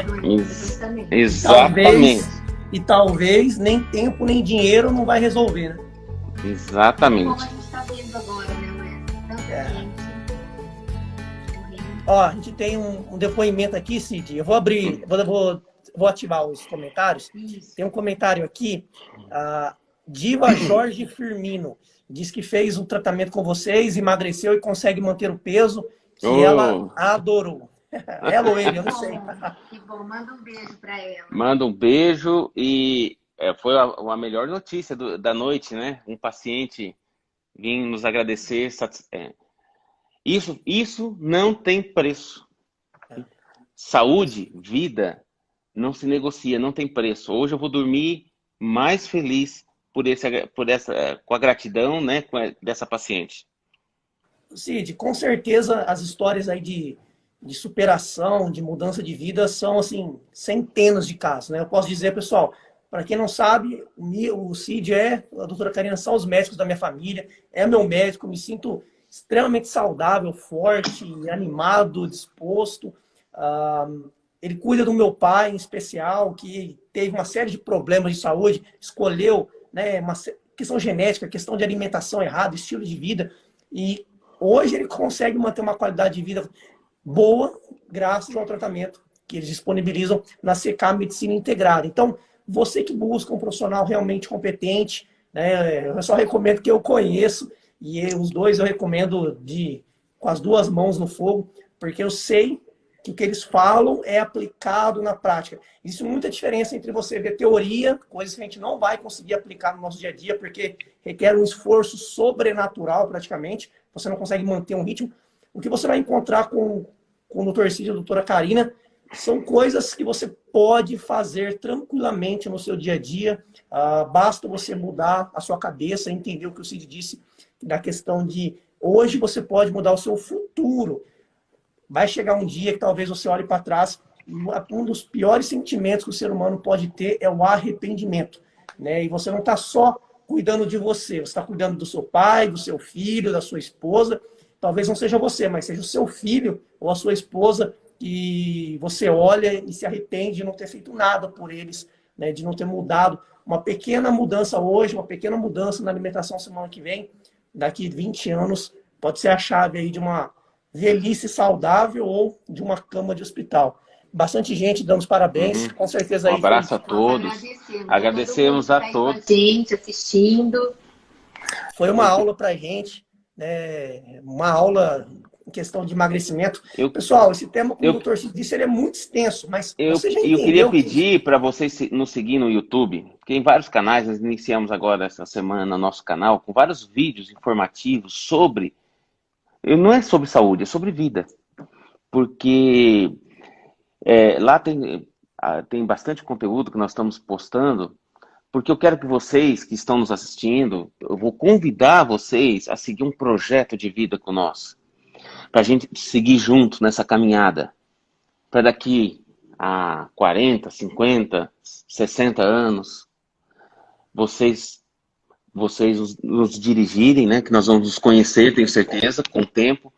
Exatamente. e talvez nem tempo nem dinheiro não vai resolver, né? Exatamente. Como a gente está vendo agora, né, Wesley? Tanta gente morrendo. Ó, a gente tem um depoimento aqui, Cid. Eu vou abrir, vou ativar os comentários. Isso. Tem um comentário aqui. A Diva Jorge Firmino diz que fez um tratamento com vocês, emagreceu e consegue manter o peso que ela adorou. Ela ou ele, eu não sei. Que bom, manda um beijo para ela. Manda um beijo e foi a melhor notícia da noite, né? Um paciente vir nos agradecer. Isso não tem preço. Saúde, vida, não se negocia, não tem preço. Hoje eu vou dormir mais feliz com a gratidão, né, dessa paciente. Cid, com certeza as histórias aí de superação, de mudança de vida são, assim, centenas de casos, né? Eu posso dizer, pessoal, para quem não sabe, o Cid a doutora Karina são os médicos da minha família, é meu médico, me sinto extremamente saudável, forte, animado, disposto. Ele cuida do meu pai, em especial, que teve uma série de problemas de saúde, escolheu, né, uma questão genética, questão de alimentação errada, estilo de vida, e hoje ele consegue manter uma qualidade de vida boa, graças ao tratamento que eles disponibilizam na CK Medicina Integrada. Então, você que busca um profissional realmente competente, né, eu só recomendo que eu conheço, e os dois eu recomendo com as duas mãos no fogo, porque eu sei que o que eles falam é aplicado na prática. Existe muita diferença entre você ver teoria, coisas que a gente não vai conseguir aplicar no nosso dia a dia, porque requer um esforço sobrenatural praticamente, você não consegue manter um ritmo. O que você vai encontrar com o Dr. Cid e a doutora Karina são coisas que você pode fazer tranquilamente no seu dia a dia. Basta você mudar a sua cabeça, entender o que o Cid disse, da questão de hoje você pode mudar o seu futuro. Vai chegar um dia que talvez você olhe para trás, um dos piores sentimentos que o ser humano pode ter é o arrependimento, né? E você não está só cuidando de você está cuidando do seu pai, do seu filho, da sua esposa. Talvez não seja você, mas seja o seu filho ou a sua esposa que você olha e se arrepende de não ter feito nada por eles, né? De não ter mudado. Uma pequena mudança hoje, uma pequena mudança na alimentação semana que vem, daqui 20 anos, pode ser a chave aí de uma velhice saudável ou de uma cama de hospital. Bastante gente dando os parabéns, com certeza. Um abraço a todos. Agradecemos a todos. Gente assistindo. Foi uma aula pra gente, né? Uma aula em questão de emagrecimento. Pessoal, esse tema, como o doutor disse, ele é muito extenso, mas você já entendeu. Eu queria pedir para vocês nos seguir no YouTube, porque em vários canais, nós iniciamos agora essa semana nosso canal, com vários vídeos informativos sobre... Não é sobre saúde, é sobre vida. Porque lá tem bastante conteúdo que nós estamos postando, porque eu quero que vocês que estão nos assistindo, eu vou convidar vocês a seguir um projeto de vida com nós, para a gente seguir junto nessa caminhada, para daqui a 40, 50, 60 anos, vocês nos dirigirem, né, que nós vamos nos conhecer, tenho certeza, com o tempo,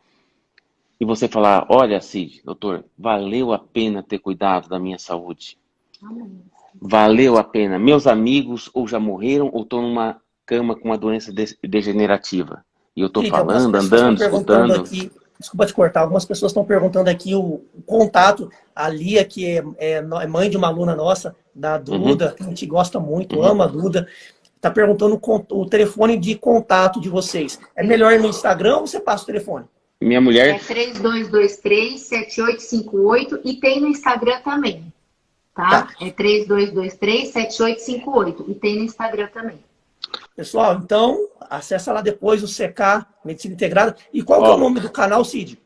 e você falar, olha, Cid, doutor, valeu a pena ter cuidado da minha saúde. Amém. Valeu a pena. Meus amigos ou já morreram ou estão numa cama com uma doença degenerativa. E eu estou falando, andando, escutando. Aqui, desculpa te cortar, algumas pessoas estão perguntando aqui o contato. A Lia, que é mãe de uma aluna nossa, da Duda, que a gente gosta muito, ama a Duda, está perguntando o telefone de contato de vocês. É melhor ir no Instagram ou você passa o telefone? Minha mulher... É 3223-7858 e tem no Instagram também. Tá? É 3223-7858 e tem no Instagram também. Pessoal, então, acessa lá depois o CK Medicina Integrada. E qual que é o nome do canal, Cid?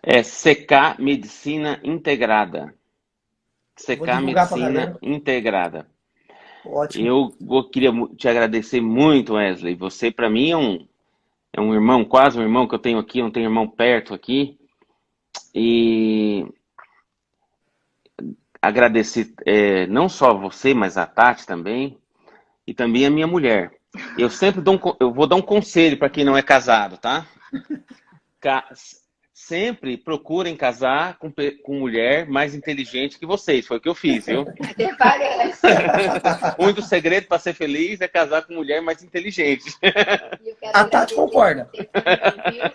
É CK Medicina Integrada. CK Medicina Integrada. Ótimo. Eu queria te agradecer muito, Wesley. Você, para mim, é um irmão, quase um irmão que eu tenho aqui. Eu não tenho irmão perto aqui. E agradecer não só a você, mas a Tati também. E também a minha mulher. Eu sempre eu vou dar um conselho para quem não é casado, tá? sempre procurem casar com mulher mais inteligente que vocês. Foi o que eu fiz, viu? Até parece. O único segredo para ser feliz é casar com mulher mais inteligente. A Tati concorda. Também, viu?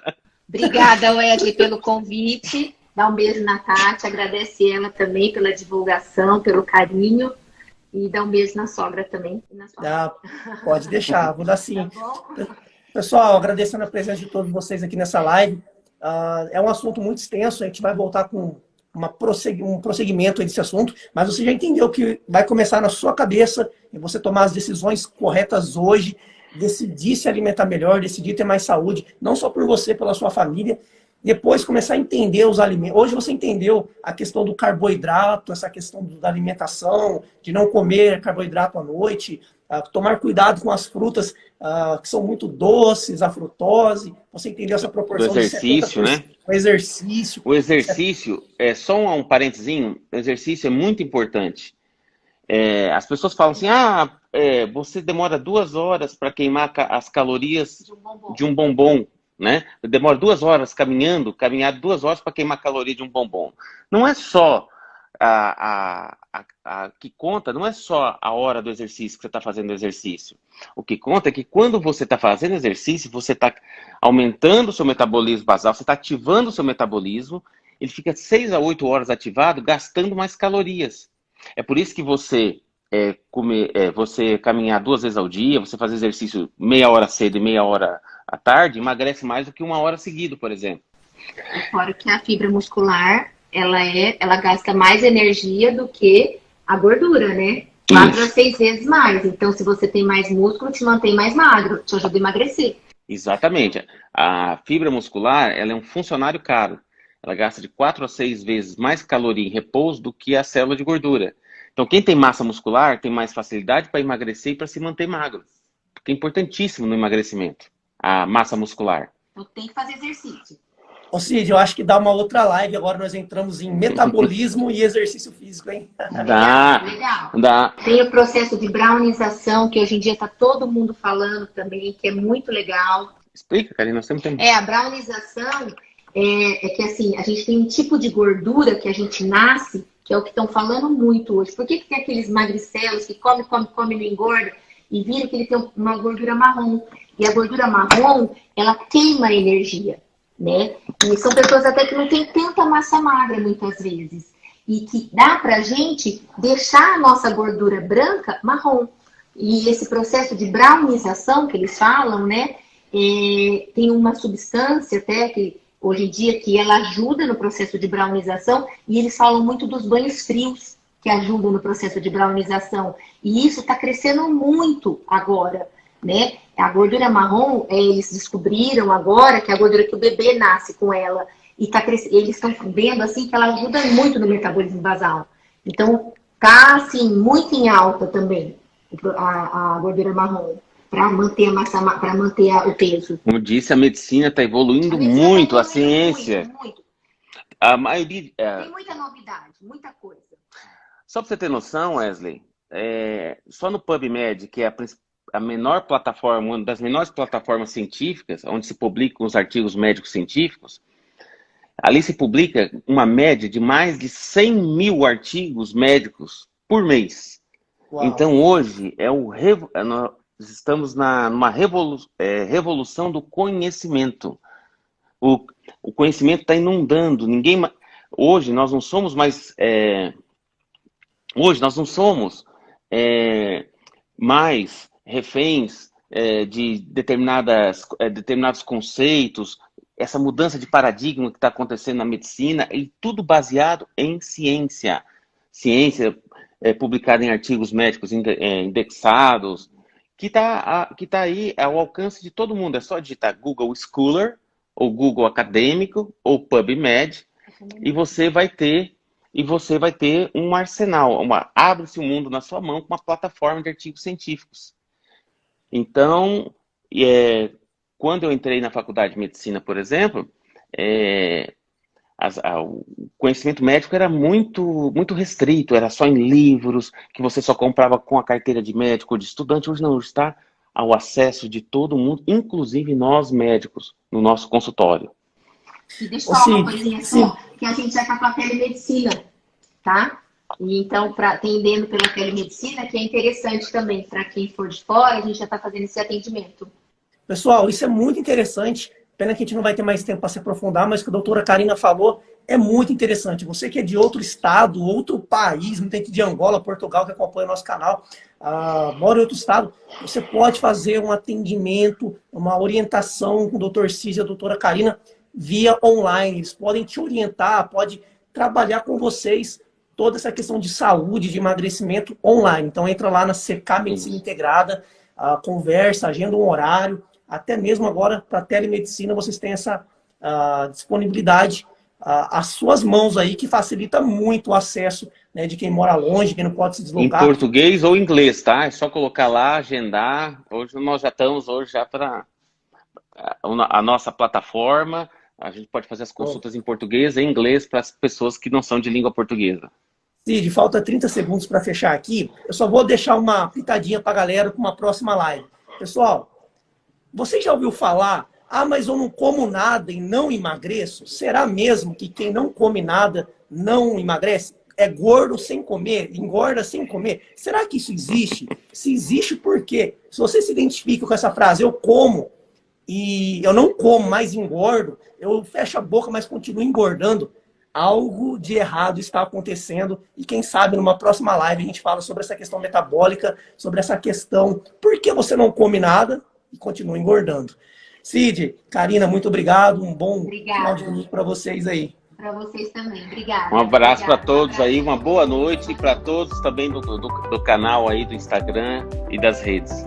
Obrigada, Wesley, pelo convite. Dá um beijo na Tati, agradece ela também pela divulgação, pelo carinho. E dá um beijo na sogra também. E na sua pode deixar, vou dar sim. Tá bom? Pessoal, agradecendo a presença de todos vocês aqui nessa live. É um assunto muito extenso, a gente vai voltar com um prosseguimento desse assunto, mas você já entendeu que vai começar na sua cabeça e você tomar as decisões corretas hoje, decidir se alimentar melhor, decidir ter mais saúde, não só por você, pela sua família. Depois começar a entender os alimentos. Hoje você entendeu a questão do carboidrato, essa questão da alimentação, de não comer carboidrato à noite, tomar cuidado com as frutas que são muito doces, a frutose. Você entendeu essa proporção do exercício, de 70%, né? O exercício. O exercício, só um parentezinho, o exercício é muito importante. As pessoas falam assim, você demora 2 horas para queimar as calorias de um bombom. Né? Demora 2 horas caminhar 2 horas para queimar a caloria de um bombom. Não é só que conta, não é só a hora do exercício que você está fazendo o exercício. O que conta é que quando você está fazendo exercício, você está aumentando o seu metabolismo basal, você está ativando o seu metabolismo, ele fica 6 a 8 horas ativado, gastando mais calorias. É por isso que você você caminhar 2 vezes ao dia, você fazer exercício meia hora cedo e meia hora à tarde, emagrece mais do que 1 hora seguido, por exemplo. Fora que a fibra muscular, ela gasta mais energia do que a gordura, né? 4 a 6 vezes mais. Então, se você tem mais músculo, te mantém mais magro, te ajuda a emagrecer. Exatamente. A fibra muscular, ela é um funcionário caro. Ela gasta de 4 a 6 vezes mais caloria em repouso do que a célula de gordura. Então, quem tem massa muscular tem mais facilidade para emagrecer e para se manter magro. Porque é importantíssimo no emagrecimento, a massa muscular. Então, tem que fazer exercício. Ô Cid, eu acho que dá uma outra live, agora nós entramos em metabolismo e exercício físico, hein? Legal. Dá. Tem o processo de brownização, que hoje em dia está todo mundo falando também, que é muito legal. Explica, Karina, nós temos tempo. A brownização é que assim, a gente tem um tipo de gordura que a gente nasce, que é o que estão falando muito hoje. Por que tem aqueles magricelos que come e não engorda e vira que ele tem uma gordura marrom? E a gordura marrom, ela queima a energia, né? E são pessoas até que não têm tanta massa magra muitas vezes. E que dá pra gente deixar a nossa gordura branca marrom. E esse processo de brownização que eles falam, né? Tem uma substância até que hoje em dia que ela ajuda no processo de brownização, e eles falam muito dos banhos frios que ajudam no processo de brownização. E isso está crescendo muito agora, né? A gordura marrom, eles descobriram agora que é a gordura que o bebê nasce com ela. E eles estão vendo assim que ela ajuda muito no metabolismo basal. Então, tá assim, muito em alta também a gordura marrom. Para manter a massa, para manter o peso. Como disse, a medicina está evoluindo muito, a ciência. Muito. A maioria. Tem muita novidade, muita coisa. Só para você ter noção, Wesley, só no PubMed, que é a menor plataforma, uma das menores plataformas científicas, onde se publicam os artigos médicos científicos, ali se publica uma média de mais de 100 mil artigos médicos por mês. Uau. Então, hoje, nós estamos numa revolução do conhecimento. O conhecimento está inundando. Hoje nós não somos mais mais reféns de determinados conceitos. Essa mudança de paradigma que está acontecendo na medicina, e tudo baseado em ciência. Ciência publicada em artigos médicos indexados, que tá aí ao alcance de todo mundo. É só digitar Google Scholar, ou Google Acadêmico, ou PubMed, e você vai ter um arsenal. Abre-se um mundo na sua mão com uma plataforma de artigos científicos. Então, quando eu entrei na faculdade de medicina, por exemplo, o conhecimento médico era muito, muito restrito, era só em livros, que você só comprava com a carteira de médico ou de estudante. Hoje não, está ao acesso de todo mundo, inclusive nós médicos, no nosso consultório. E deixa eu falar uma coisinha só, que a gente já está com a telemedicina, tá? E então, atendendo pela telemedicina, que é interessante também para quem for de fora, a gente já está fazendo esse atendimento. Pessoal, isso é muito interessante. Pena que a gente não vai ter mais tempo para se aprofundar, mas o que a doutora Karina falou é muito interessante. Você que é de outro estado, outro país, muita gente de Angola, Portugal, que acompanha o nosso canal, mora em outro estado, você pode fazer um atendimento, uma orientação com o doutor Císio e a doutora Karina via online. Eles podem te orientar, pode trabalhar com vocês toda essa questão de saúde, de emagrecimento online. Então entra lá na CK Medicina Integrada, conversa, agenda um horário, até mesmo agora para telemedicina vocês têm essa disponibilidade às suas mãos aí, que facilita muito o acesso, né, de quem mora longe, quem não pode se deslocar. Em português ou inglês, tá? É só colocar lá, agendar. Hoje nós já estamos para a nossa plataforma. A gente pode fazer as consultas em português e em inglês para as pessoas que não são de língua portuguesa. Cid, falta 30 segundos para fechar aqui. Eu só vou deixar uma pitadinha para a galera com uma próxima live. Pessoal, você já ouviu falar, mas eu não como nada e não emagreço? Será mesmo que quem não come nada não emagrece? É gordo sem comer, engorda sem comer? Será que isso existe? Se existe, por quê? Se você se identifica com essa frase, eu como e eu não como, mas engordo, eu fecho a boca, mas continuo engordando, algo de errado está acontecendo. E quem sabe numa próxima live a gente fala sobre essa questão metabólica, sobre essa questão, por que você não come nada e continua engordando? Cid, Karina, muito obrigado. Um bom final de domingo para vocês aí. Para vocês também. Obrigada. Um abraço para todos aí, uma boa noite e para todos também do canal aí do Instagram e das redes.